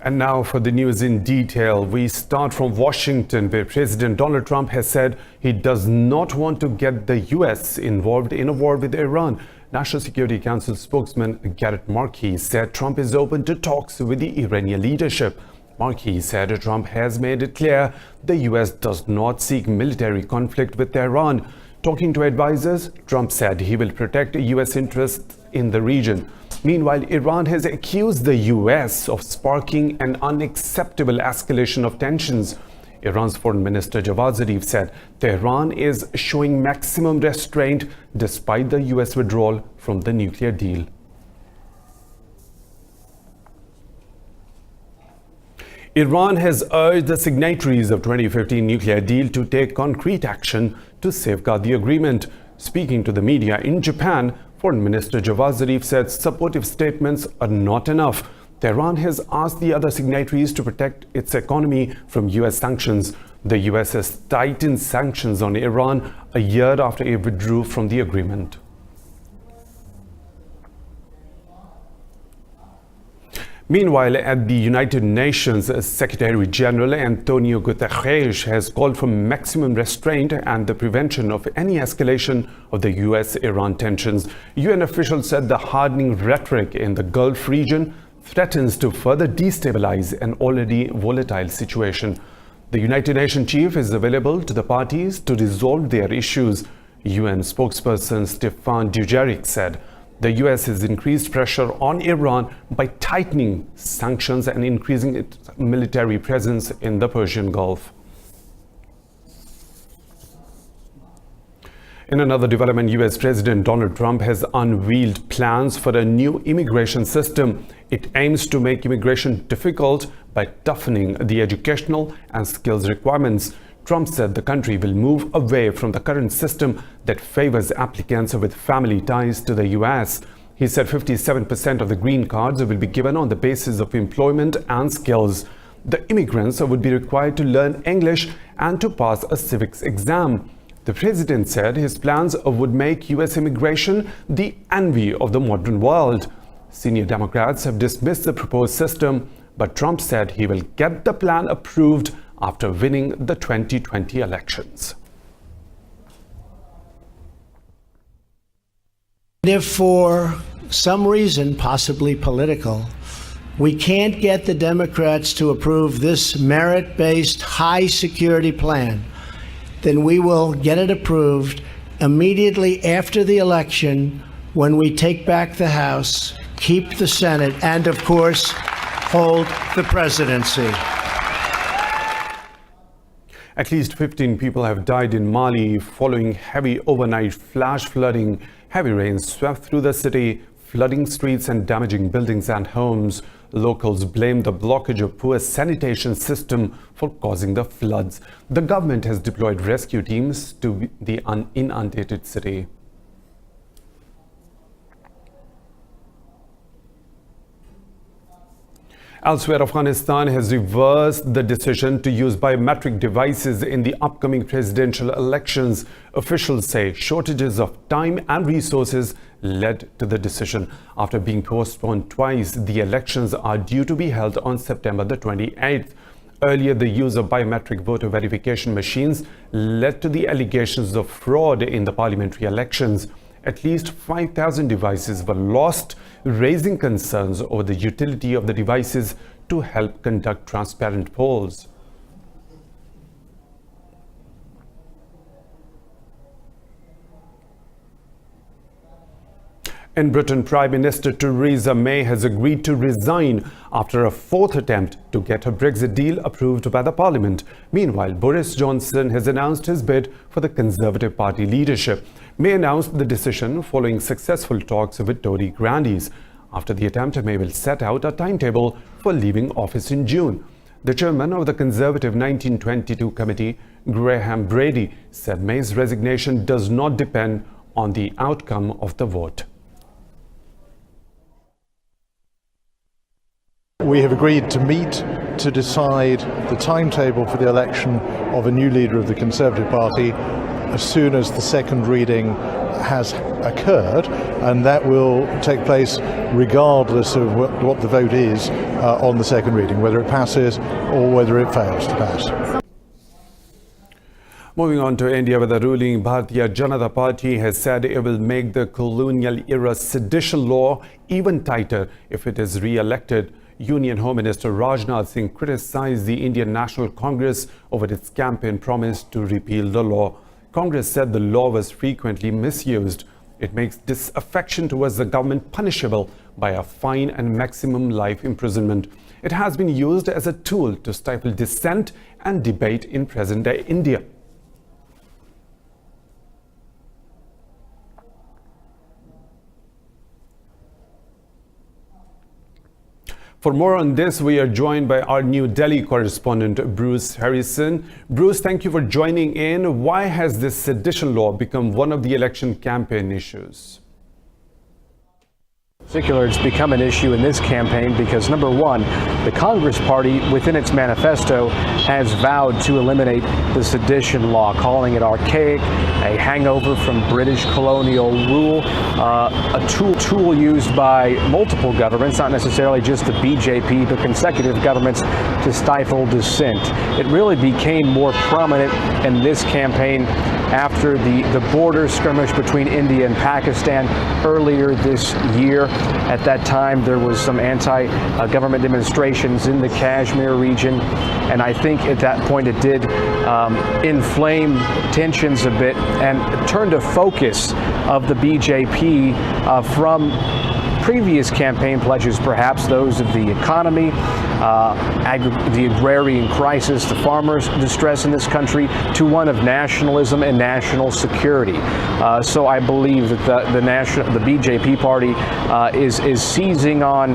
And now for the news in detail. We start from Washington, where President Donald Trump has said he does not want to get the U.S. involved in a war with Iran. National Security Council spokesman Garrett Markey said Trump is open to talks with the Iranian leadership. Markey said Trump has made it clear the U.S. does not seek military conflict with Iran. Talking to advisors, Trump said he will protect U.S. interests in the region. Meanwhile, Iran has accused the U.S. of sparking an unacceptable escalation of tensions. Iran's Foreign Minister Javad Zarif said Tehran is showing maximum restraint despite the U.S. withdrawal from the nuclear deal. Iran has urged the signatories of 2015 nuclear deal to take concrete action to safeguard the agreement. Speaking to the media in Japan, Foreign Minister Javad Zarif said supportive statements are not enough. Tehran has asked the other signatories to protect its economy from U.S. sanctions. The U.S. has tightened sanctions on Iran a year after it withdrew from the agreement. Meanwhile, at the United Nations, Secretary General Antonio Guterres has called for maximum restraint and the prevention of any escalation of the U.S.-Iran tensions. UN officials said the hardening rhetoric in the Gulf region threatens to further destabilize an already volatile situation. The United Nations chief is available to the parties to resolve their issues. UN spokesperson Stéphane Dujarric said the U.S. has increased pressure on Iran by tightening sanctions and increasing its military presence in the Persian Gulf. In another development, U.S. President Donald Trump has unveiled plans for a new immigration system. It aims to make immigration difficult by toughening the educational and skills requirements. Trump said the country will move away from the current system that favors applicants with family ties to the U.S. He said 57% of the green cards will be given on the basis of employment and skills. The immigrants would be required to learn English and to pass a civics exam. The president said his plans would make U.S. immigration the envy of the modern world. Senior Democrats have dismissed the proposed system, but Trump said he will get the plan approved after winning the 2020 elections. If for some reason, possibly political, we can't get the Democrats to approve this merit-based high security plan, then we will get it approved immediately after the election when we take back the House, keep the Senate, and of course, hold the presidency. At least 15 people have died in Mali following heavy overnight flash flooding. Heavy rains swept through the city, flooding streets and damaging buildings and homes. Locals blame the blockage of poor sanitation system for causing the floods. The government has deployed rescue teams to the inundated city. Elsewhere, Afghanistan has reversed the decision to use biometric devices in the upcoming presidential elections. Officials say shortages of time and resources led to the decision. After being postponed twice, the elections are due to be held on September the 28th. Earlier, the use of biometric voter verification machines led to the allegations of fraud in the parliamentary elections. At least 5,000 devices were lost, raising concerns over the utility of the devices to help conduct transparent polls. In Britain, Prime Minister Theresa May has agreed to resign after a fourth attempt to get her Brexit deal approved by the Parliament. Meanwhile, Boris Johnson has announced his bid for the Conservative Party leadership. May announced the decision following successful talks with Tory grandees. After the attempt, May will set out a timetable for leaving office in June. The chairman of the Conservative 1922 committee, Graham Brady, said May's resignation does not depend on the outcome of the vote. We have agreed to meet to decide the timetable for the election of a new leader of the Conservative Party as soon as the second reading has occurred, and that will take place regardless of what the vote is on the second reading, whether it passes or whether it fails to pass. Moving on to India, where the ruling Bharatiya Janata Party has said it will make the colonial-era sedition law even tighter if it is re-elected. Union Home Minister Rajnath Singh criticized the Indian National Congress over its campaign promise to repeal the law. Congress said the law was frequently misused. It makes disaffection towards the government punishable by a fine and maximum life imprisonment. It has been used as a tool to stifle dissent and debate in present-day India. For more on this, we are joined by our New Delhi correspondent, Bruce Harrison. Bruce, thank you for joining in. Why has this sedition law become one of the election campaign issues? In particular, it's become an issue in this campaign because, number one, the Congress Party within its manifesto has vowed to eliminate the sedition law, calling it archaic, a hangover from British colonial rule, a tool used by multiple governments, not necessarily just the BJP, but consecutive governments, to stifle dissent. It really became more prominent in this campaign after the border skirmish between India and Pakistan earlier this year. At that time, there was some anti-government demonstrations in the Kashmir region, and I think at that point it did inflame tensions a bit and turned a focus of the BJP from previous campaign pledges, perhaps those of the economy, the agrarian crisis, the farmers' distress in this country, to one of nationalism and national security. So I believe that the BJP party is seizing on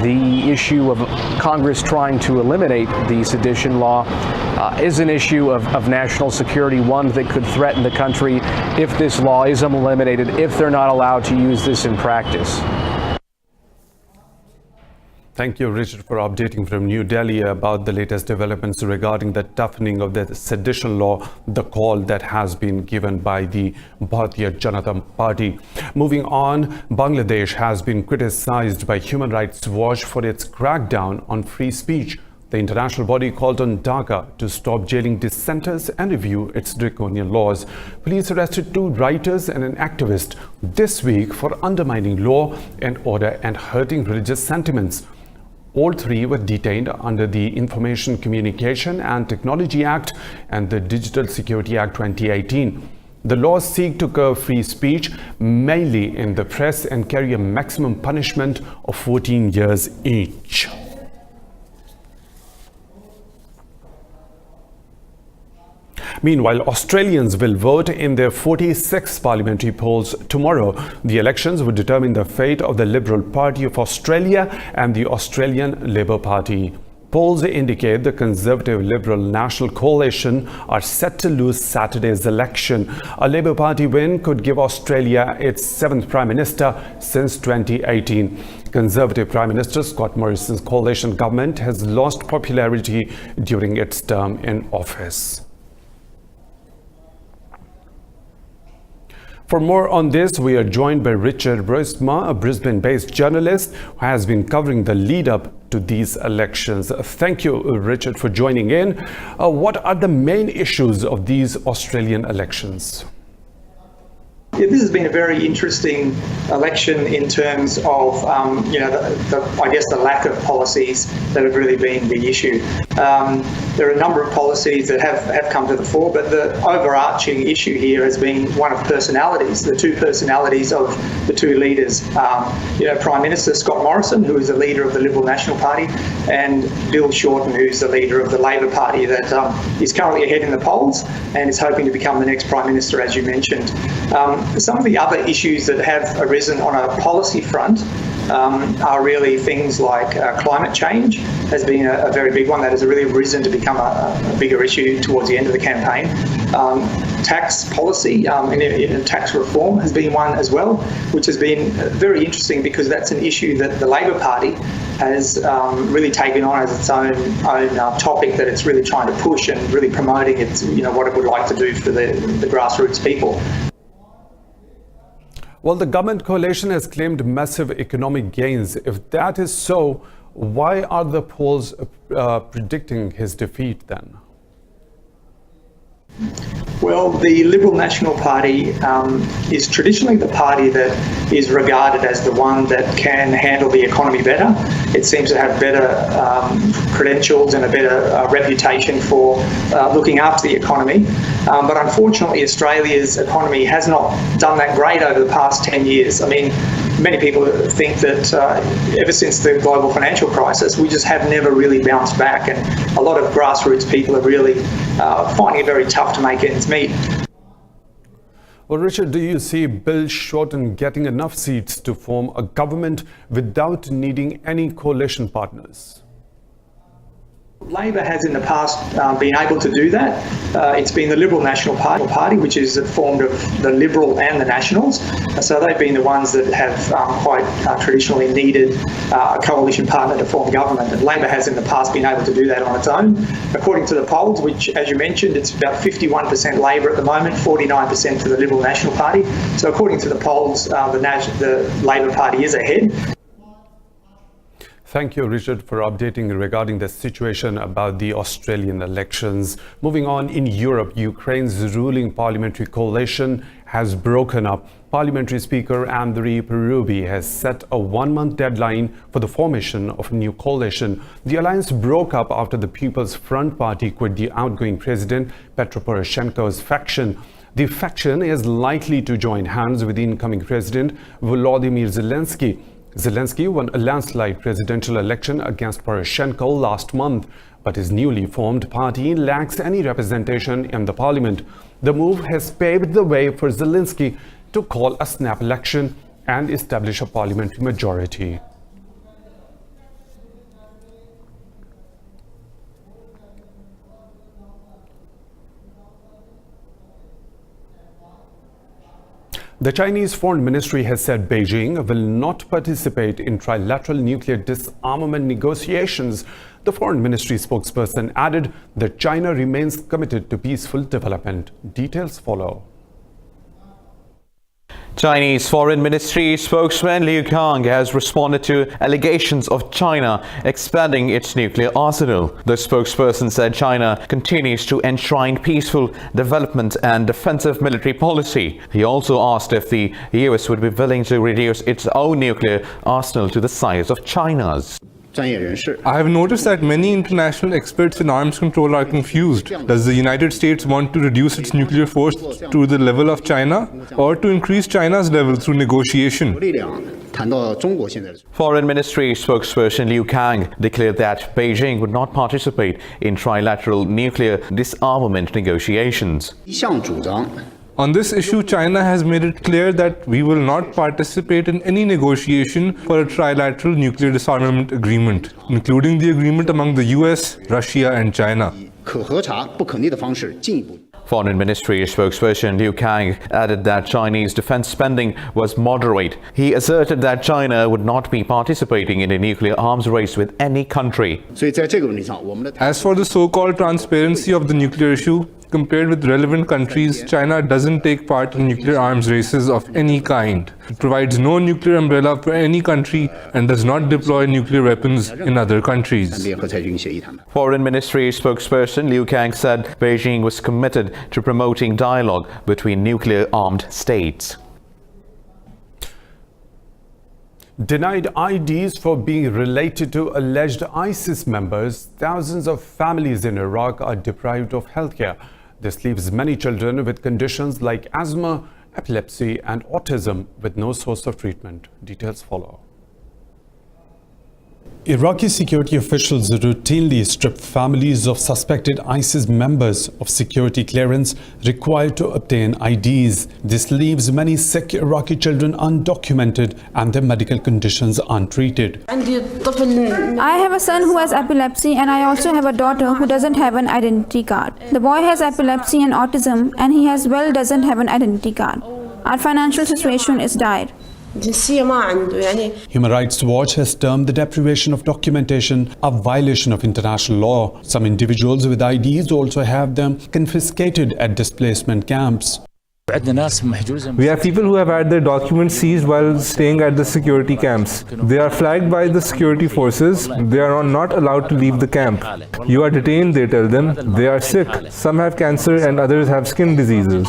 the issue of Congress trying to eliminate the sedition law is an issue of national security, one that could threaten the country if this law is eliminated, if they're not allowed to use this in practice. Thank you, Richard, for updating from New Delhi about the latest developments regarding the toughening of the sedition law, the call that has been given by the Bharatiya Janata Party. Moving on, Bangladesh has been criticized by Human Rights Watch for its crackdown on free speech. The international body called on Dhaka to stop jailing dissenters and review its draconian laws. Police arrested 2 writers and an activist this week for undermining law and order and hurting religious sentiments. All 3 were detained under the Information Communication and Technology Act and the Digital Security Act 2018. The laws seek to curb free speech, mainly in the press, and carry a maximum punishment of 14 years each. Meanwhile, Australians will vote in their 46th parliamentary polls tomorrow. The elections would determine the fate of the Liberal Party of Australia and the Australian Labor Party. Polls indicate the Conservative Liberal National Coalition are set to lose Saturday's election. A Labor Party win could give Australia its 7th Prime Minister since 2018. Conservative Prime Minister Scott Morrison's coalition government has lost popularity during its term in office. For more on this, we are joined by Richard Broisma, a Brisbane-based journalist who has been covering the lead-up to these elections. Thank you, Richard, for joining in. What are the main issues of these Australian elections? Yeah, this has been a very interesting election in terms of, I guess the lack of policies that have really been the issue. There are a number of policies that have come to the fore, but the overarching issue here has been one of personalities, the 2 personalities of the 2 leaders. Prime Minister Scott Morrison, who is the leader of the Liberal National Party, and Bill Shorten, who's the leader of the Labor Party that is currently ahead in the polls and is hoping to become the next Prime Minister, as you mentioned. Some of the other issues that have arisen on a policy front are really things like climate change has been a very big one that has really risen to become a bigger issue towards the end of the campaign. Tax policy and tax reform has been one as well, which has been very interesting because that's an issue that the Labor Party has really taken on as its own topic that it's really trying to push and really promoting its, what it would like to do for the grassroots people. Well, the government coalition has claimed massive economic gains. If that is so, why are the polls predicting his defeat then? Well, the Liberal National Party is traditionally the party that is regarded as the one that can handle the economy better. It seems to have better credentials and a better reputation for looking after the economy. But unfortunately, Australia's economy has not done that great over the past 10 years. I mean, many people think that ever since the global financial crisis, we just have never really bounced back, and a lot of grassroots people are really finding it very tough to make ends meet. Well, Richard, do you see Bill Shorten getting enough seats to form a government without needing any coalition partners? Labor has in the past been able to do that. It's been the Liberal National Party, which is formed of the Liberal and the Nationals. So they've been the ones that have quite traditionally needed a coalition partner to form government. And Labor has in the past been able to do that on its own. According to the polls, which, as you mentioned, it's about 51% Labor at the moment, 49% for the Liberal National Party. So according to the polls, the Labor Party is ahead. Thank you, Richard, for updating regarding the situation about the Australian elections. Moving on, in Europe, Ukraine's ruling parliamentary coalition has broken up. Parliamentary Speaker Andriy Parubi has set a one-month deadline for the formation of a new coalition. The alliance broke up after the People's Front Party quit the outgoing president Petro Poroshenko's faction. The faction is likely to join hands with the incoming president Volodymyr Zelensky. Zelensky won a landslide presidential election against Poroshenko last month, but his newly formed party lacks any representation in the parliament. The move has paved the way for Zelensky to call a snap election and establish a parliamentary majority. The Chinese Foreign Ministry has said Beijing will not participate in trilateral nuclear disarmament negotiations. The Foreign Ministry spokesperson added that China remains committed to peaceful development. Details follow. Chinese Foreign Ministry spokesman Liu Kang has responded to allegations of China expanding its nuclear arsenal. The spokesperson said China continues to enshrine peaceful development and defensive military policy. He also asked if the US would be willing to reduce its own nuclear arsenal to the size of China's. I have noticed that many international experts in arms control are confused. Does the United States want to reduce its nuclear force to the level of China, or to increase China's level through negotiation? Foreign Ministry spokesperson Liu Kang declared that Beijing would not participate in trilateral nuclear disarmament negotiations. On this issue, China has made it clear that we will not participate in any negotiation for a trilateral nuclear disarmament agreement, including the agreement among the US, Russia and China. Foreign Ministry spokesperson Liu Kang added that Chinese defense spending was moderate. He asserted that China would not be participating in a nuclear arms race with any country. As for the so-called transparency of the nuclear issue, compared with relevant countries, China doesn't take part in nuclear arms races of any kind. It provides no nuclear umbrella for any country and does not deploy nuclear weapons in other countries. Foreign Ministry spokesperson Liu Kang said Beijing was committed to promoting dialogue between nuclear-armed states. Denied IDs for being related to alleged ISIS members, thousands of families in Iraq are deprived of healthcare. This leaves many children with conditions like asthma, epilepsy, and autism with no source of treatment. Details follow. Iraqi security officials routinely strip families of suspected ISIS members of security clearance required to obtain IDs. This leaves many sick Iraqi children undocumented and their medical conditions untreated. I have a son who has epilepsy, and I also have a daughter who doesn't have an identity card. The boy has epilepsy and autism, and he doesn't have an identity card. Our financial situation is dire. جنسية ما عنده يعني. Human Rights Watch has termed the deprivation of documentation a violation of international law. Some individuals with IDs also have them confiscated at displacement camps. We have people who have had their documents seized while staying at the security camps. They are flagged by the security forces. They are not allowed to leave the camp. You are detained, they tell them. They are sick. Some have cancer and others have skin diseases.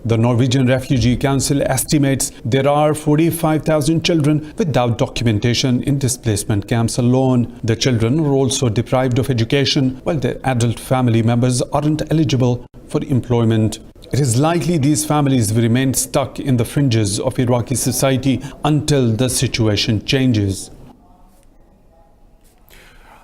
The Norwegian Refugee Council estimates there are 45,000 children without documentation in displacement camps alone. The children are also deprived of education, while their adult family members aren't eligible for employment. It is likely these families will remain stuck in the fringes of Iraqi society until the situation changes.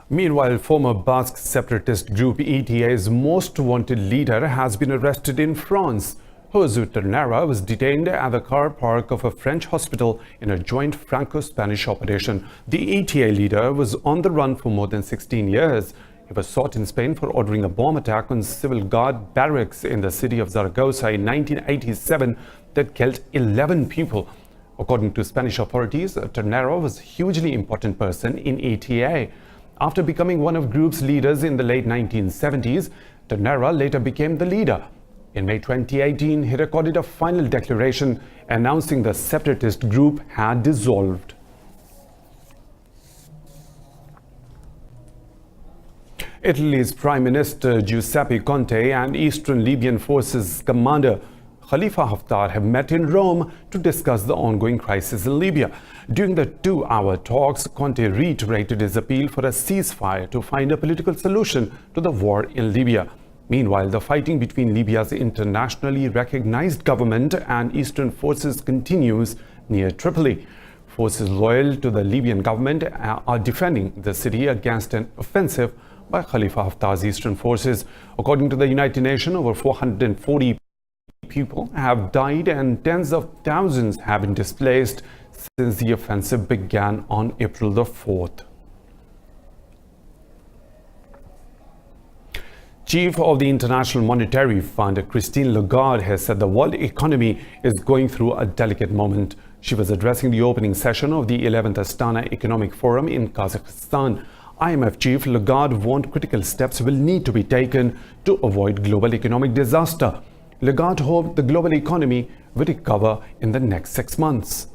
Meanwhile, former Basque separatist group ETA's most wanted leader has been arrested in France. José Ternera was detained at the car park of a French hospital in a joint Franco-Spanish operation. The ETA leader was on the run for more than 16 years. He was sought in Spain for ordering a bomb attack on civil guard barracks in the city of Zaragoza in 1987 that killed 11 people. According to Spanish authorities, Ternera was a hugely important person in ETA. After becoming one of group's leaders in the late 1970s, Ternera later became the leader. In May 2018, he recorded a final declaration announcing the separatist group had dissolved. Italy's Prime Minister Giuseppe Conte and Eastern Libyan Forces Commander Khalifa Haftar have met in Rome to discuss the ongoing crisis in Libya. During the 2-hour talks, Conte reiterated his appeal for a ceasefire to find a political solution to the war in Libya. Meanwhile, the fighting between Libya's internationally recognized government and Eastern forces continues near Tripoli. Forces loyal to the Libyan government are defending the city against an offensive by Khalifa Haftar's Eastern forces. According to the United Nations, over 440 people have died and tens of thousands have been displaced since the offensive began on April the 4th. Chief of the International Monetary Fund, Christine Lagarde, has said the world economy is going through a delicate moment. She was addressing the opening session of the 11th Astana Economic Forum in Kazakhstan. IMF Chief Lagarde warned critical steps will need to be taken to avoid global economic disaster. Lagarde hoped the global economy will recover in the next 6 months.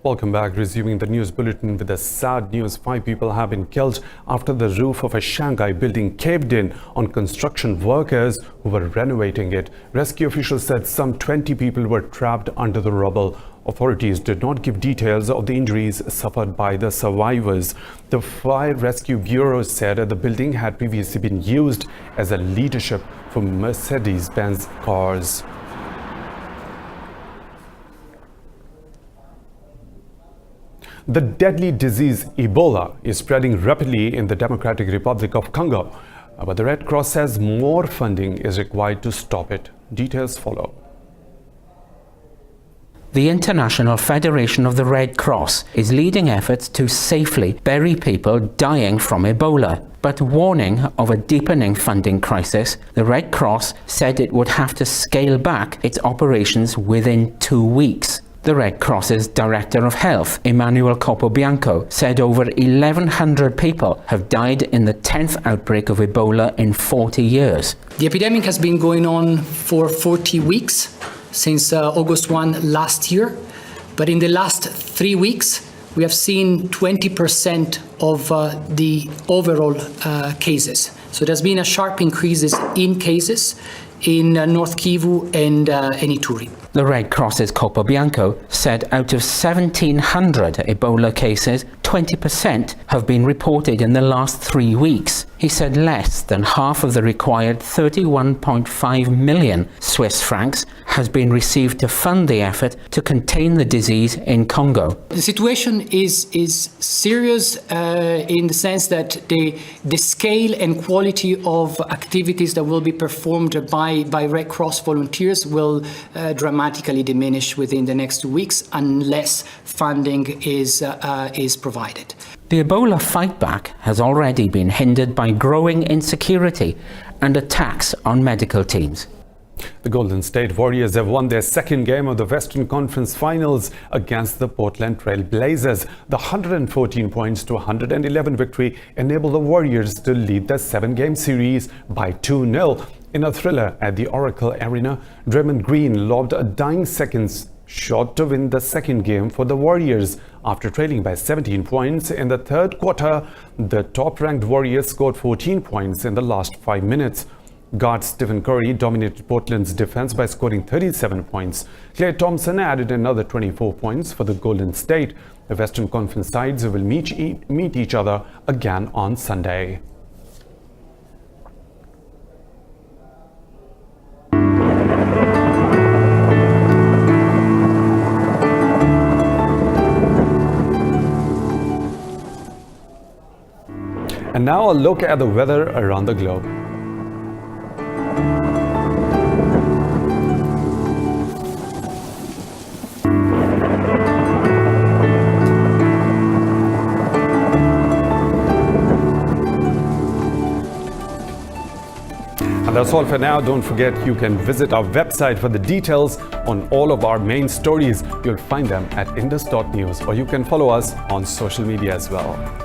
Welcome back. Resuming the news bulletin with the sad news. 5 people have been killed after the roof of a Shanghai building caved in on construction workers who were renovating it. Rescue officials said some 20 people were trapped under the rubble. Authorities did not give details of the injuries suffered by the survivors. The Fire Rescue Bureau said the building had previously been used as a leadership for Mercedes-Benz cars. The deadly disease Ebola is spreading rapidly in the Democratic Republic of Congo, but the Red Cross says more funding is required to stop it. Details follow. The International Federation of the Red Cross is leading efforts to safely bury people dying from Ebola. But warning of a deepening funding crisis, the Red Cross said it would have to scale back its operations within 2 weeks. The Red Cross's Director of Health, Emmanuel Capobianco, said over 1,100 people have died in the 10th outbreak of Ebola in 40 years. The epidemic has been going on for 40 weeks, since August 1 last year. But in the last 3 weeks, we have seen 20% of the overall cases. So there's been a sharp increase in cases in North Kivu and Ituri. The Red Cross's Capobianco said out of 1,700 Ebola cases, 20% have been reported in the last 3 weeks. He said less than half of the required 31.5 million Swiss francs has been received to fund the effort to contain the disease in Congo. The situation is serious in the sense that the scale and quality of activities that will be performed by Red Cross volunteers will dramatically diminish within the next 2 weeks unless funding is provided. The Ebola fight back has already been hindered by growing insecurity and attacks on medical teams. The Golden State Warriors have won their second game of the Western Conference Finals against the Portland Trail Blazers. The 114 points to 111 victory enabled the Warriors to lead the 7-game series by 2-0. In a thriller at the Oracle Arena, Draymond Green lobbed a dying seconds shot to win the second game for the Warriors. After trailing by 17 points in the third quarter, the top-ranked Warriors scored 14 points in the last 5 minutes. Guard Stephen Curry dominated Portland's defense by scoring 37 points. Klay Thompson added another 24 points for the Golden State. The Western Conference sides will meet each other again on Sunday. And now a look at the weather around the globe. And that's all for now. Don't forget you can visit our website for the details on all of our main stories. You'll find them at indus.news, or you can follow us on social media as well.